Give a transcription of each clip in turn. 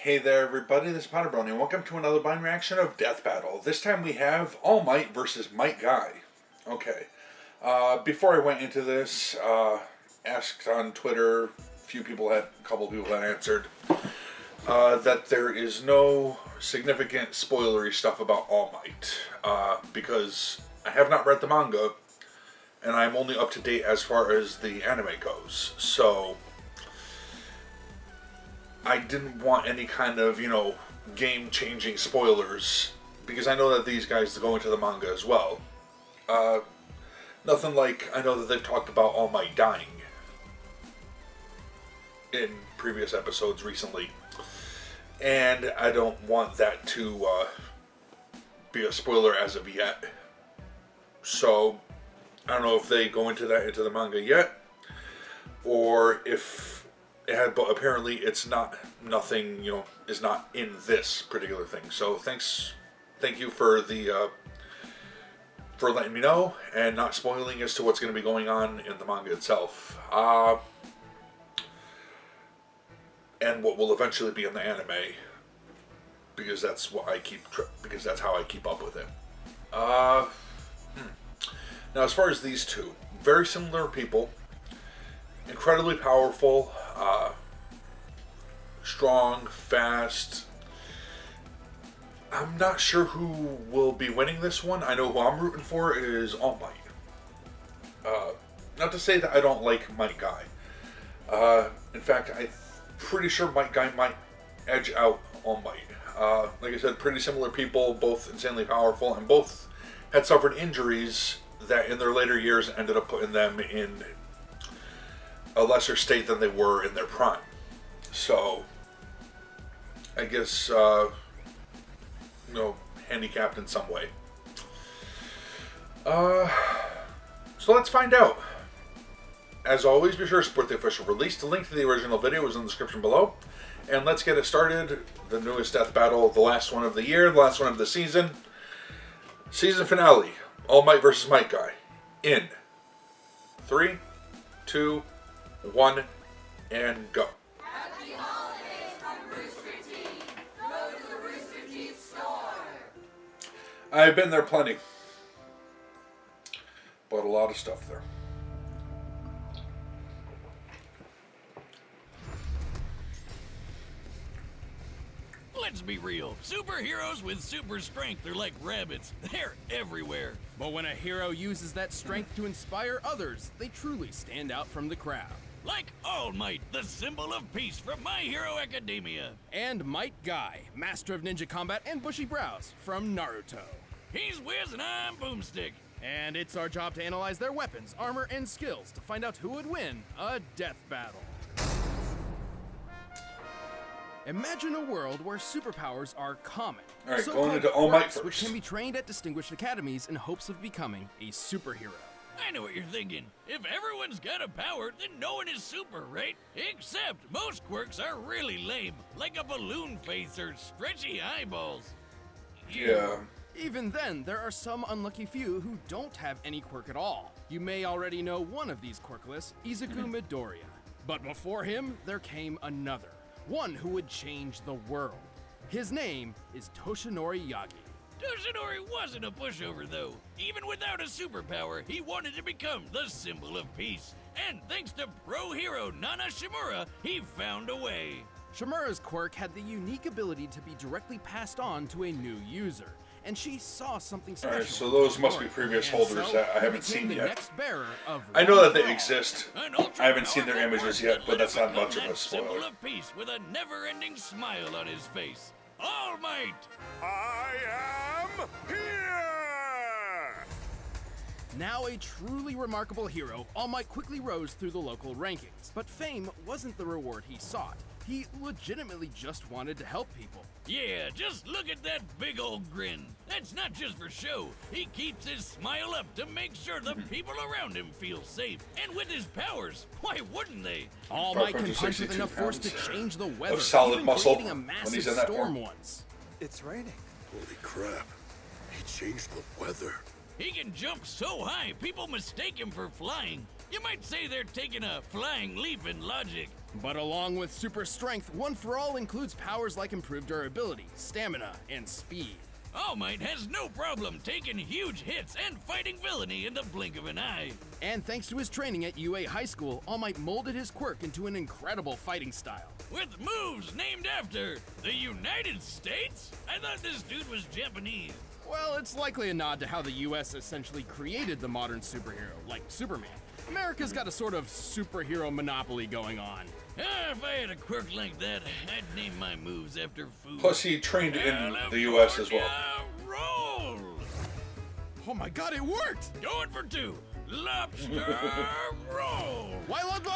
Hey there everybody, this is PotterBrony and welcome to another blind reaction of Death Battle. This time we have All Might versus Might Guy. Okay, before I went into this, asked on Twitter, a couple people had answered, that there is no significant spoilery stuff about All Might, because I have not read the manga, and I'm only up to date as far as the anime goes, so I didn't want any kind of, game-changing spoilers, because I know that these guys go into the manga as well. Nothing like, I know that they've talked about All Might dying in previous episodes recently, and I don't want that to be a spoiler as of yet. So, I don't know if they go into the manga yet, or if but apparently it's nothing, is not in this particular thing. So thank you for for letting me know and not spoiling as to what's going to be going on in the manga itself. And what will eventually be in the anime, because that's how I keep up with it. Now, as far as these two, very similar people, incredibly powerful, strong, fast. I'm not sure who will be winning this one. I know who I'm rooting for is All Might. Not to say that I don't like Might Guy. In fact, I'm pretty sure Might Guy might edge out All Might. Like I said, pretty similar people, both insanely powerful, and both had suffered injuries that in their later years ended up putting them in a lesser state than they were in their prime. So, I guess, handicapped in some way. So let's find out. As always, be sure to support the official release. The link to the original video is in the description below. And let's get it started. The newest Death Battle, the last one of the year, the last one of the season. Season finale, All Might versus Might Guy. In 3, 2, 1, and go. Happy holidays from Rooster Teeth. Go to the Rooster Teeth store. I've been there plenty. Bought a lot of stuff there. Let's be real. Superheroes with super strength are like rabbits. They're everywhere. But when a hero uses that strength to inspire others, they truly stand out from the crowd. Like All Might, the symbol of peace from My Hero Academia. And Might Guy, master of ninja combat and bushy brows from Naruto. He's Wiz and I'm Boomstick. And it's our job to analyze their weapons, armor, and skills to find out who would win a death battle. Imagine a world where superpowers are common. Alright, going into All Might first. Which can be trained at distinguished academies in hopes of becoming a superhero. I know what you're thinking. If everyone's got a power, then no one is super, right? Except most quirks are really lame, like a balloon face or stretchy eyeballs. Yeah. Even then, there are some unlucky few who don't have any quirk at all. You may already know one of these quirkless, Izuku Midoriya. But before him, there came another. One who would change the world. His name is Toshinori Yagi. Toshinori wasn't a pushover, though. Even without a superpower, he wanted to become the symbol of peace. And thanks to pro hero Nana Shimura, he found a way. Shimura's quirk had the unique ability to be directly passed on to a new user. And she saw something special. Alright, so those must be previous holders that I haven't seen the yet. next bearer of I know that they exist. An ultra I haven't seen their powerful images quirk yet, but that's not become much of that a spoiler. symbol of peace with a never-ending smile on his face. All Might! I am here! Now a truly remarkable hero, All Might quickly rose through the local rankings. But fame wasn't the reward he sought. He legitimately just wanted to help people. Yeah, just look at that big old grin. That's not just for show. He keeps his smile up to make sure the people around him feel safe. And with his powers, why wouldn't they? All Might can punch with 562 enough force to pounds change the weather, of solid even muscle creating a when massive he's in that storm form. once. It's raining. Holy crap. He changed the weather. He can jump so high, people mistake him for flying. You might say they're taking a flying leap in logic. But along with super strength, One for All includes powers like improved durability, stamina, and speed. All Might has no problem taking huge hits and fighting villainy in the blink of an eye. And thanks to his training at UA High School, All Might molded his quirk into an incredible fighting style. With moves named after the United States? I thought this dude was Japanese. Well, it's likely a nod to how the US essentially created the modern superhero, like Superman. America's got a sort of superhero monopoly going on. If I had a quirk like that, I'd name my moves after food. Plus, he trained in the U.S. as well. Roll! Oh my god, it worked! Going for two. Lobster roll! Wild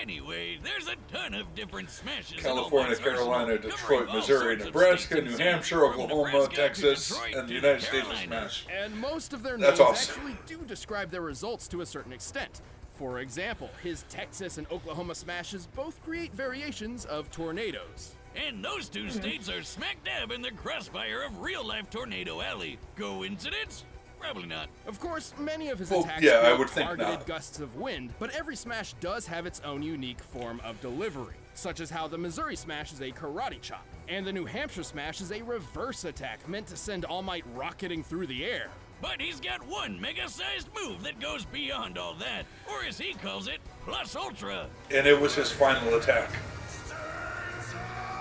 Anyway, there's a ton of different smashes. California, Carolina, Detroit, Missouri, Nebraska, New Hampshire, Oklahoma, Texas, and the United States is smashed. And most of their That's names awesome. actually do describe their results to a certain extent. For example, his Texas and Oklahoma smashes both create variations of tornadoes. And those two states are smack dab in the crossfire of real-life Tornado Alley. Coincidence? Probably not. Of course, many of his Well, attacks yeah, I create would think targeted not. gusts of wind, but every smash does have its own unique form of delivery, such as how the Missouri smash is a karate chop, and the New Hampshire smash is a reverse attack meant to send All Might rocketing through the air. But he's got one mega-sized move that goes beyond all that, or as he calls it, plus ultra. And it was his final attack.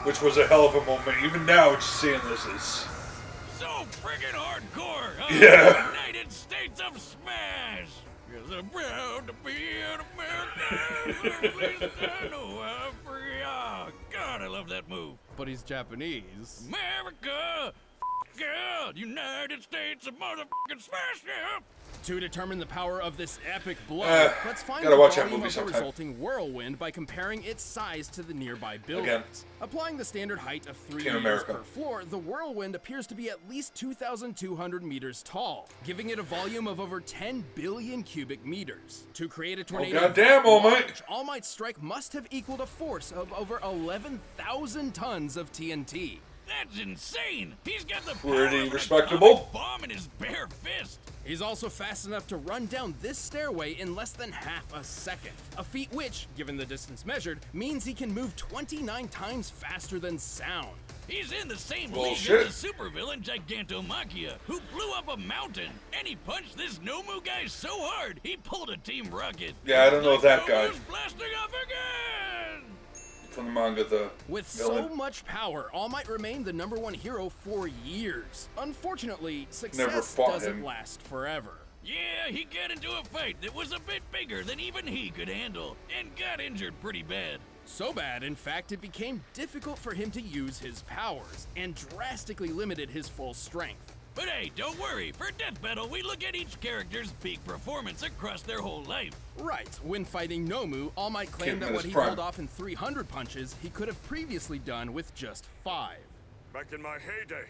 Which was a hell of a moment. Even now, just seeing this is... So friggin' hardcore! Yeah. United States of Smash! 'Cause I'm proud to be an American. At least I know I'm free. Oh, God, I love that move. But he's Japanese. America! God, United States of motherfucking Smash! Yeah! To determine the power of this epic blow, let's find gotta the watch that volume movie of the sometime. resulting whirlwind by comparing its size to the nearby buildings. Again. Applying the standard height of 3 Team meters America. per floor, the whirlwind appears to be at least 2,200 meters tall, giving it a volume of over 10 billion cubic meters. To create a tornado, goddamn, All Might. large, All Might's strike must have equaled a force of over 11,000 tons of TNT. That's insane! He's got the Pretty power of an respectable. atomic bomb in his bare fist! He's also fast enough to run down this stairway in less than half a second. A feat which, given the distance measured, means he can move 29 times faster than sound. He's in the same Bullshit. league as the supervillain Gigantomachia, who blew up a mountain, and he punched this Nomu guy so hard he pulled a Team Rocket. Yeah, I don't know Like that guy. Nomu's blasting off again! From the manga, the With villain. so much power, All Might remained the #1 hero for years. Unfortunately, Never success fought doesn't him. last forever. Yeah, he got into a fight that was a bit bigger than even he could handle, and got injured pretty bad. So bad, in fact, it became difficult for him to use his powers, and drastically limited his full strength. But hey, don't worry, for DeathBattle we look at each character's peak performance across their whole life. Right, when fighting Nomu, All Might claimed Him that in what his he prime. pulled off in 300 punches, he could have previously done with just 5. Back in my heyday,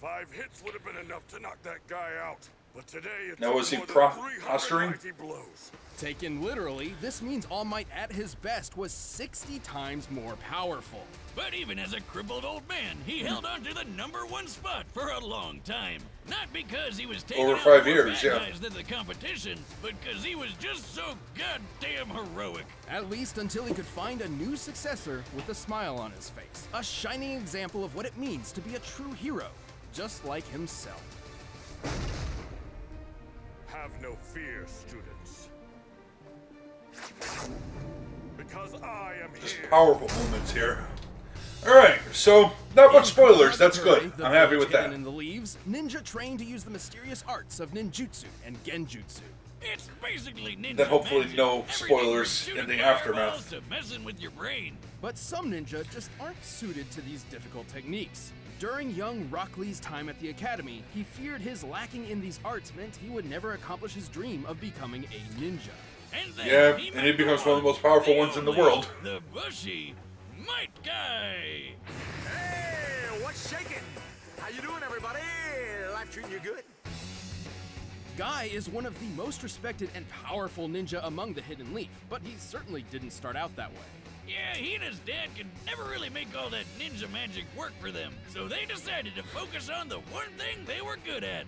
5 hits would have been enough to knock that guy out. But today it's Now, was he more than posturing? 300 mighty blows. Taken literally, this means All Might at his best was 60 times more powerful. But even as a crippled old man, he held on to the #1 spot for a long time. Not because he was taking Over out 5 more years, bad yeah. guys than the competition, but because he was just so goddamn heroic. At least until he could find a new successor with a smile on his face. A shining example of what it means to be a true hero, just like himself. Have no fear, students. Because I am Just here. powerful moments here. Alright, so not much spoilers. That's good. The I'm happy village with that. hidden in the leaves, ninja trained to use the mysterious arts of ninjutsu and genjutsu. It's basically ninja Then hopefully magic. no Everything spoilers from in the shooting aftermath. fireballs to messing with your brain. But some ninja just aren't suited to these difficult techniques. During young Rock Lee's time at the academy, he feared his lacking in these arts meant he would never accomplish his dream of becoming a ninja. And then Yeah, he and met he becomes one of the most one, powerful ones in the only, world. The bushy Might Guy. Hey, what's shaking? How you doing, everybody? Life treating you good? Guy is one of the most respected and powerful ninja among the Hidden Leaf, but he certainly didn't start out that way. Yeah, he and his dad could never really make all that ninja magic work for them, so they decided to focus on the one thing they were good at: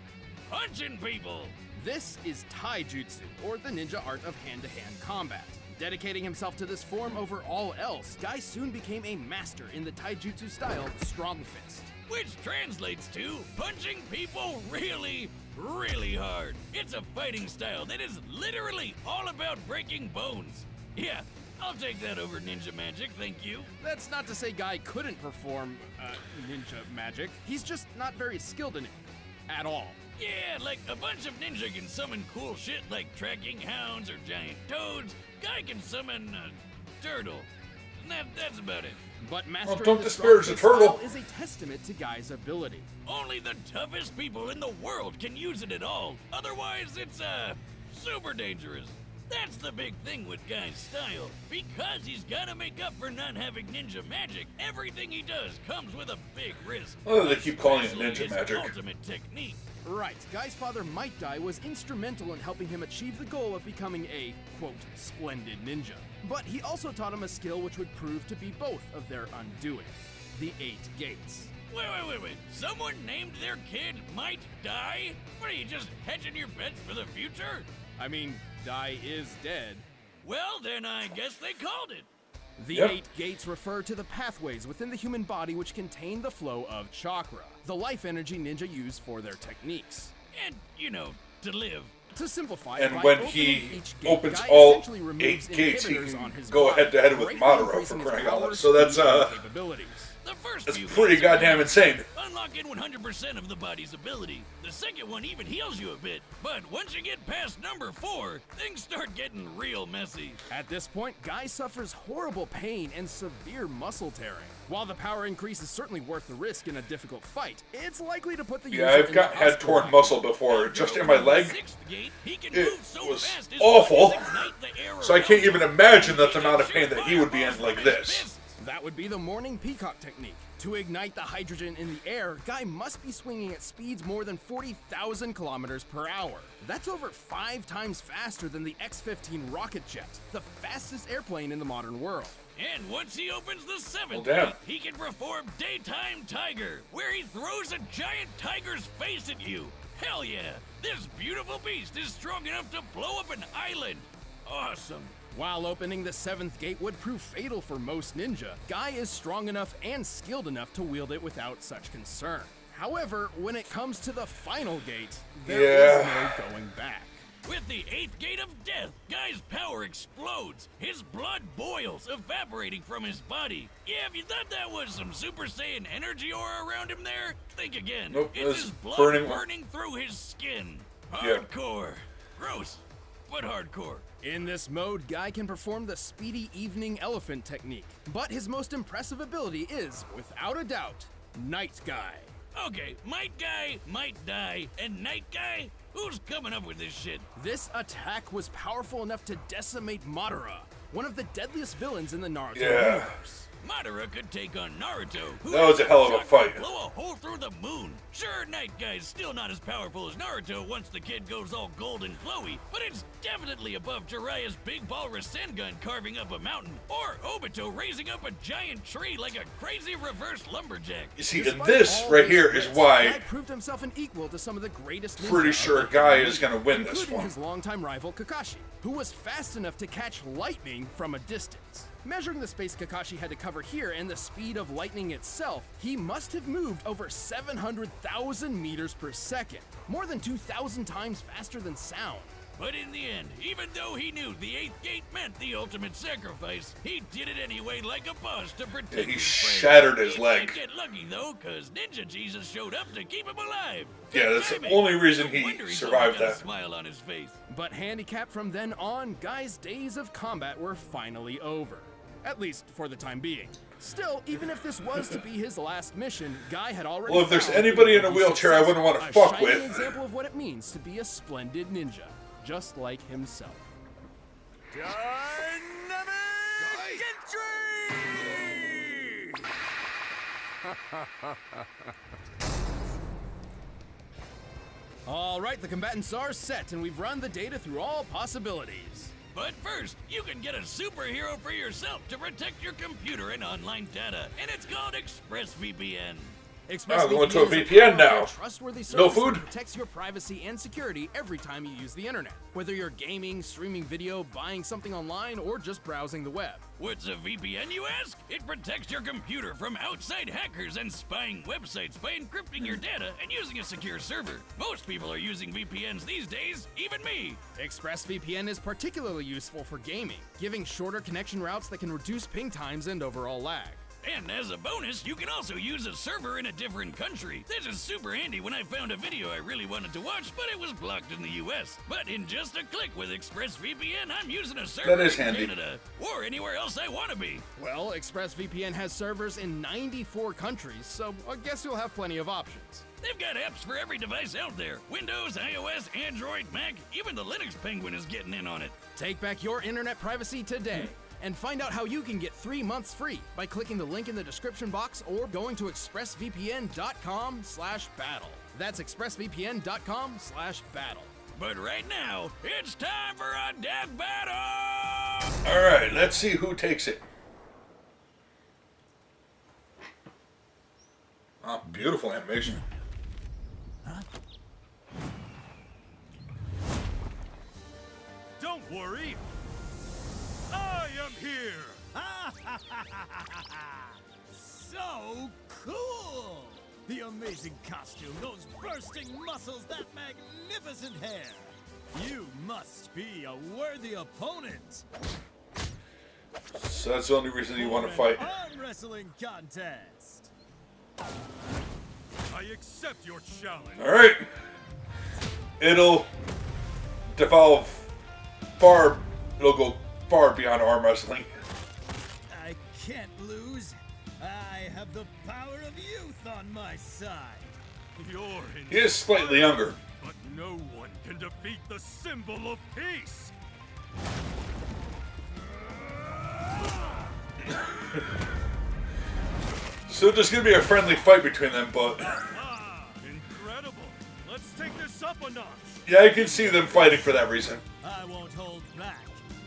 punching people. This is Taijutsu, or the ninja art of hand-to-hand combat. Dedicating himself to this form over all else, Guy soon became a master in the Taijutsu style Strong Fist. Which translates to punching people really, really hard. It's a fighting style that is literally all about breaking bones. Yeah, I'll take that over ninja magic, thank you. That's not to say Guy couldn't perform ninja magic. He's just not very skilled in it. At all. Yeah, like a bunch of ninja can summon cool shit like tracking hounds or giant toads. Guy can summon a turtle. And that's about it. But mastering don't the disparage Strong the Fist turtle. style is a testament to Guy's ability. Only the toughest people in the world can use it at all. Otherwise, it's, super dangerous. That's the big thing with Guy's style. Because he's gotta make up for not having ninja magic, everything he does comes with a big risk. Oh, they keep calling it Especially ninja his magic. ultimate technique. Right, Guy's father Might Dai was instrumental in helping him achieve the goal of becoming a, quote, splendid ninja. But he also taught him a skill which would prove to be both of their undoing. The 8 Gates. Wait. Someone named their kid Might Die? What are you, just hedging your bets for the future? I mean, Dai is dead. Well, then I guess they called it. The Yep. 8 Gates refer to the pathways within the human body which contain the flow of chakra, the life energy ninja use for their techniques. And, to live. To simplify, And by when opening he each gate, opens Guy all essentially removes 8 gates, he inhibitors can on his go body, head-to-head with greatly Madara, increasing for his crying out loud. power, So that's, speed, and capabilities. The first that's few pretty gates are goddamn insane. unlock in 100% of the body's ability. The second one even heals you a bit. But once you get past number 4, things start getting real messy. At this point, Guy suffers horrible pain and severe muscle tearing. While the power increase is certainly worth the risk in a difficult fight, it's likely to put the Yeah, user I've in the had torn uspool. muscle before, just in my leg. Sixth gate, he can It move so was fast his awful. buttons ignite the air So I around can't him. even imagine the He can amount of shoot pain that he would be in fireballs like from his this. fists. That would be the morning peacock technique. To ignite the hydrogen in the air, Guy must be swinging at speeds more than 40,000 kilometers per hour. That's over 5 times faster than the X-15 rocket jet, the fastest airplane in the modern world. And once he opens the 7th Well, damn. gate, he can perform Daytime Tiger, where he throws a giant tiger's face at you. Hell yeah! This beautiful beast is strong enough to blow up an island. Awesome. While opening the 7th gate would prove fatal for most ninja, Guy is strong enough and skilled enough to wield it without such concern. However, when it comes to the final gate, there is no going back. With the 8th gate of death, Guy's power explodes. His blood boils, evaporating from his body. Yeah, if you thought that was some Super Saiyan energy aura around him there, think again. Nope, it's that's his blood burning- burning through his skin. Yeah. Hardcore. Gross, but hardcore. In this mode, Guy can perform the speedy evening elephant technique, but his most impressive ability is, without a doubt, Night Guy. Okay, Might Guy, Might Die, and Night Guy? Who's coming up with this shit? This attack was powerful enough to decimate Madara, one of the deadliest villains in the Naruto Yeah. universe. Madara could take on Naruto, who That was a hell of a could fight. blow a hole through the moon. Sure, Night Guy's still not as powerful as Naruto once the kid goes all gold and glowy, but it's definitely above Jiraiya's big ball Rasengan carving up a mountain, or Obito raising up a giant tree like a crazy reverse lumberjack. You see, and Despite this all right these here is bits, why Guy proved himself an equal to some of the greatest ninja pretty of sure the Guy period, is going to win this including one. his longtime rival Kakashi, who was fast enough to catch lightning from a distance. Measuring the space Kakashi had to cover here and the speed of lightning itself, he must have moved over 700,000 meters per second, more than 2,000 times faster than sound. But in the end, even though he knew the 8th gate meant the ultimate sacrifice, he did it anyway like a boss to protect Yeah, he his friend. shattered his He leg. did get lucky though, cause Ninja Jesus showed up to keep him alive. Yeah, Good that's the timing. only reason No he wonder he's survived always got that. a smile on his face. But handicapped from then on, Guy's days of combat were finally over. At least for the time being. Still, even if this was to be his last mission, Guy had already Well, if there's found anybody he in a would be wheelchair I wouldn't want to successful, fuck a shining with. example of what it means to be a splendid ninja, just like himself. Dynamic entry! All right, the combatants are set, and we've run the data through all possibilities. But first, you can get a superhero for yourself to protect your computer and online data, and it's called ExpressVPN. ExpressVPN going to a is VPN now. powerful, trustworthy No service food? that protects your privacy and security every time you use the internet. Whether you're gaming, streaming video, buying something online, or just browsing the web. What's a VPN, you ask? It protects your computer from outside hackers and spying websites by encrypting your data and using a secure server. Most people are using VPNs these days, even me. ExpressVPN is particularly useful for gaming, giving shorter connection routes that can reduce ping times and overall lag. And as a bonus, you can also use a server in a different country. This is super handy when I found a video I really wanted to watch, but it was blocked in the US. But in just a click with ExpressVPN, I'm using a server That is in handy. Canada or anywhere else I want to be. Well, ExpressVPN has servers in 94 countries, so I guess you'll have plenty of options. They've got apps for every device out there. Windows, iOS, Android, Mac, even the Linux Penguin is getting in on it. Take back your internet privacy today. And find out how you can get 3 months free by clicking the link in the description box or going to expressvpn.com/battle. That's expressvpn.com/battle. But right now, it's time for a death battle! Alright, let's see who takes it. Oh, beautiful animation. Don't worry. I am here. So cool! The amazing costume, those bursting muscles, that magnificent hair. You must be a worthy opponent. So that's the only reason you want to For an fight. arm wrestling contest. I accept your challenge. Alright. It'll devolve far. It'll go far beyond arm wrestling. I can't lose. I have the power of youth on my side. You're He is slightly younger. but no one can defeat the symbol of peace. So there's gonna be a friendly fight between them, but Ah, incredible. Let's take this up a notch. yeah, I can see them fighting for that reason. I won't hold back.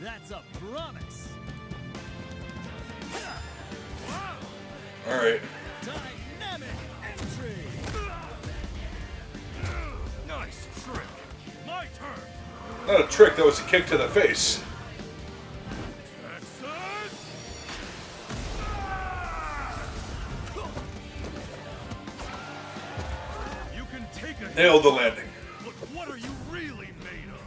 That's a promise. Alright. Dynamic entry. Nice trick. My turn. Not a trick, that was a kick to the face. Texas. You can take a hit, Nailed the landing. but what are you really made of?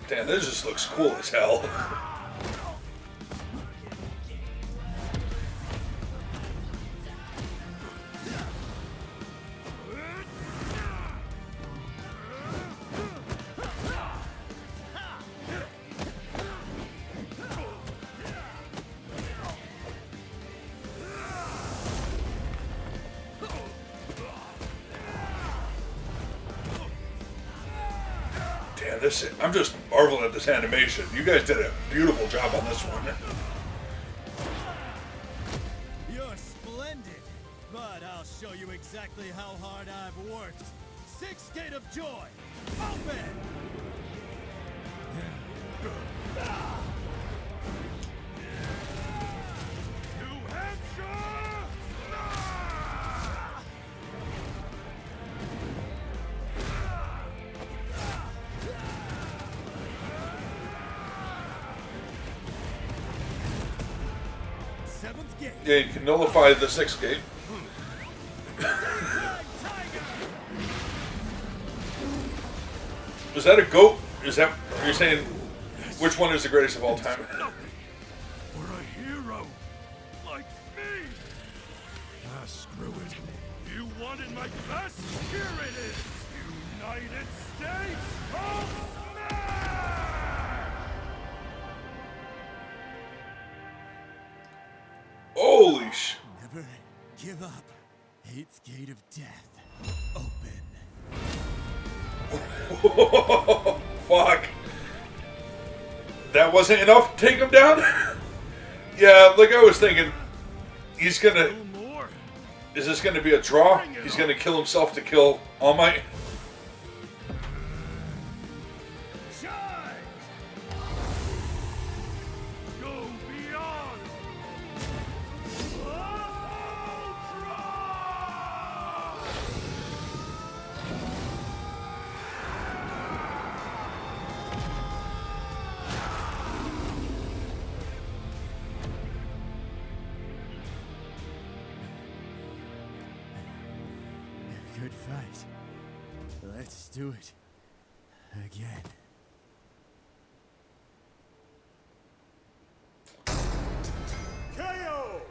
Damn, this just looks cool as hell. Damn, this, I'm just marveling at this animation. You guys did a beautiful job on this one. You're splendid, but I'll show you exactly how hard I've worked. Sixth Gate of Joy, open! New Hampshire. Seventh Gate, Yeah, you can nullify the 6th gate. Is that a goat? Is that, are you saying, which one is the greatest of all time? For a hero like me. Ah, screw it. You wanted my best? Here it is. United States of Smash! Holy sh... never give up. Eighth Gate of Death, open. Fuck. That wasn't enough to take him down? Yeah, like I was thinking, he's gonna... No more. Is this gonna be a draw? He's gonna kill himself to kill All Might? good fight. Let's do it again. KO!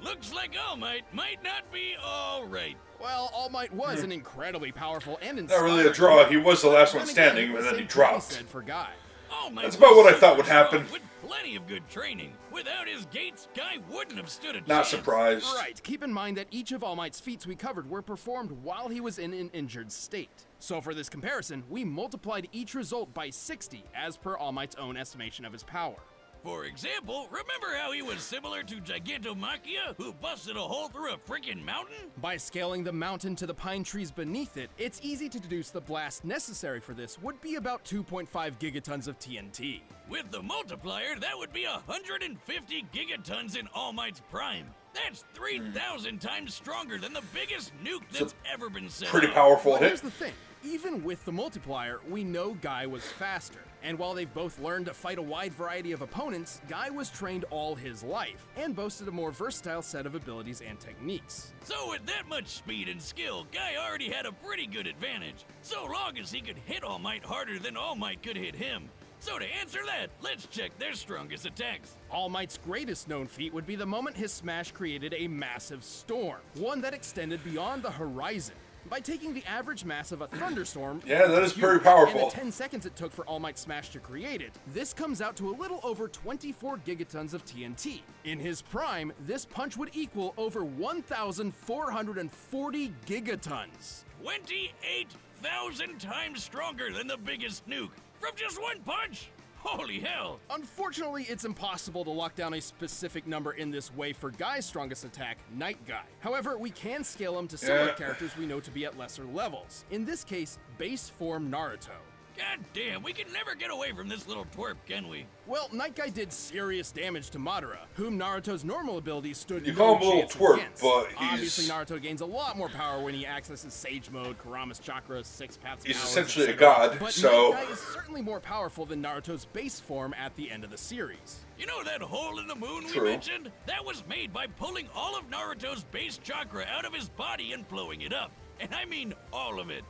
Looks like All Might might not be all right. Well, All Might was an incredibly powerful and Not inspiring really a draw. He was the last Then one again, standing, the and then he same could be dropped. said for Guy. All Might That's about was what I thought would super strong happen. With plenty of good training. Without his gates, Guy wouldn't have stood a Not chance. surprised. Right, keep in mind that each of All Might's feats we covered were performed while he was in an injured state. So for this comparison, we multiplied each result by 60 as per All Might's own estimation of his power. For example, remember how he was similar to Gigantomachia, who busted a hole through a freaking mountain? By scaling the mountain to the pine trees beneath it, it's easy to deduce the blast necessary for this would be about 2.5 gigatons of TNT. With the multiplier, that would be 150 gigatons in All Might's prime. That's 3,000 times stronger than the biggest nuke that's ever been set Pretty off. powerful But hit. here's the thing, even with the multiplier, we know Guy was faster. And while they've both learned to fight a wide variety of opponents, Guy was trained all his life, and boasted a more versatile set of abilities and techniques. So with that much speed and skill, Guy already had a pretty good advantage, so long as he could hit All Might harder than All Might could hit him. So to answer that, let's check their strongest attacks. All Might's greatest known feat would be the moment his smash created a massive storm, one that extended beyond the horizon. By taking the average mass of a thunderstorm, Yeah, that is very huge, powerful. and the 10 seconds it took for All Might Smash to create it, this comes out to a little over 24 gigatons of TNT. In his prime, this punch would equal over 1,440 gigatons. 28,000 times stronger than the biggest nuke from just one punch. Holy hell! Unfortunately, it's impossible to lock down a specific number in this way for Guy's strongest attack, Night Guy. However, we can scale him to similar characters we know to be at lesser levels. In this case, base form Naruto. God damn, we can never get away from this little twerp, can we? Well, Night Guy did serious damage to Madara, whom Naruto's normal abilities stood You no call him a little chance twerp, against. but Obviously, he's- Naruto gains a lot more power when he accesses Sage Mode, Kurama's Chakra, Six Paths of He's Powers, essentially a etc. god, but so- Night Guy is certainly more powerful than Naruto's base form at the end of the series. You know that hole in the moon True. we mentioned? That was made by pulling all of Naruto's base chakra out of his body and blowing it up. And I mean all of it.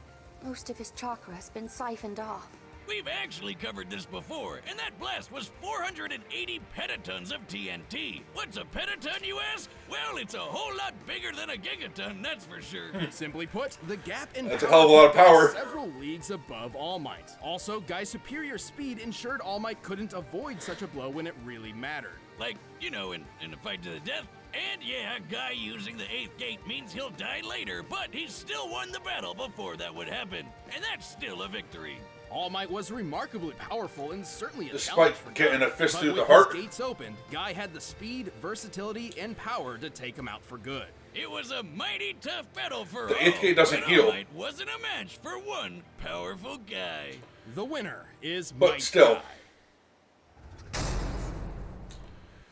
Most of his chakra has been siphoned off. We've actually covered this before, and that blast was 480 petatons of TNT. What's a petaton, you ask? Well, it's a whole lot bigger than a gigaton, that's for sure. Simply put, the gap in That's a power hell of a lot of put Guy power. several leagues above All Might. Also, Guy's superior speed ensured All Might couldn't avoid such a blow when it really mattered. Like, you know, in a fight to the death. And yeah, a guy using the 8th gate means he'll die later, but he still won the battle before that would happen. And that's still a victory. All Might was remarkably powerful and certainly a Despite challenge for getting Guy. a fist But through the with heart. his gates opened, Guy had the speed, versatility, and power to take him out for good. It was a mighty tough battle for The all, 8th gate doesn't but heal. All Might wasn't a match for one powerful guy. The winner is But Might still. Guy.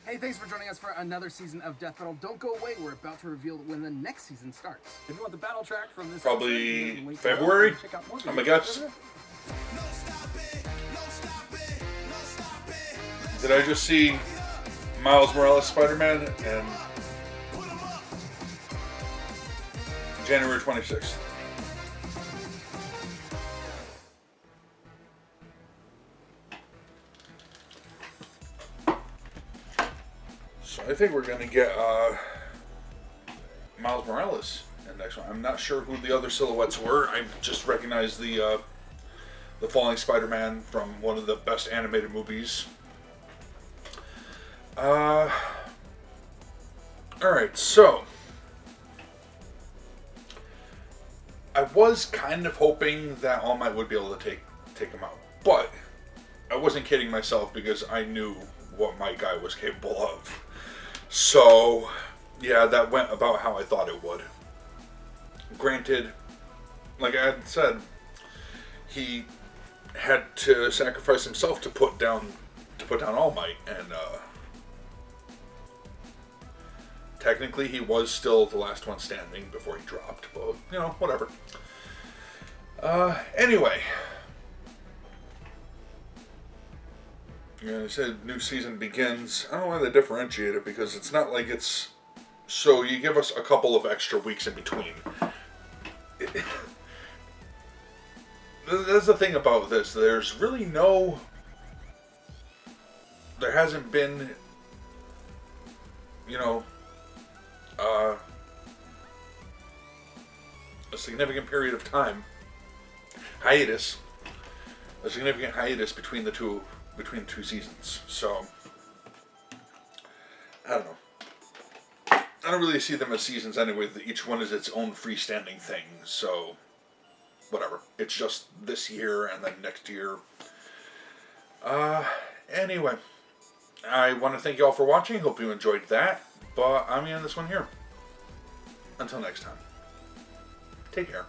Hey, thanks for joining us for another season of Death Battle. Don't go away, we're about to reveal when the next season starts. If you want the battle track from this Probably episode, link February? below. Check out more I'm a videos. guess. Did I just see Miles Morales Spider-Man and January 26th? So I think we're gonna get Miles Morales in the next one. I'm not sure who the other silhouettes were. I just recognized the Falling Spider-Man from one of the best animated movies. Alright, so I was kind of hoping that All Might would be able to take him out, but I wasn't kidding myself because I knew what my guy was capable of. So, yeah, that went about how I thought it would. Granted, like I had said, he had to sacrifice himself to put down All Might, and technically he was still the last one standing before he dropped, but you know, whatever. Anyway, yeah, I said new season begins. I don't know why they differentiate it, because it's not like it's so you give us a couple of extra weeks in between. That's the thing about this. There's really no... There hasn't been, you know, a significant period of time, hiatus, a significant hiatus between the two seasons. So, I don't know. I don't really see them as seasons anyway. Each one is its own freestanding thing. So, whatever. It's just this year and then next year. Anyway, I want to thank you all for watching. Hope you enjoyed that. But I'm going to end this one here. Until next time. Take care.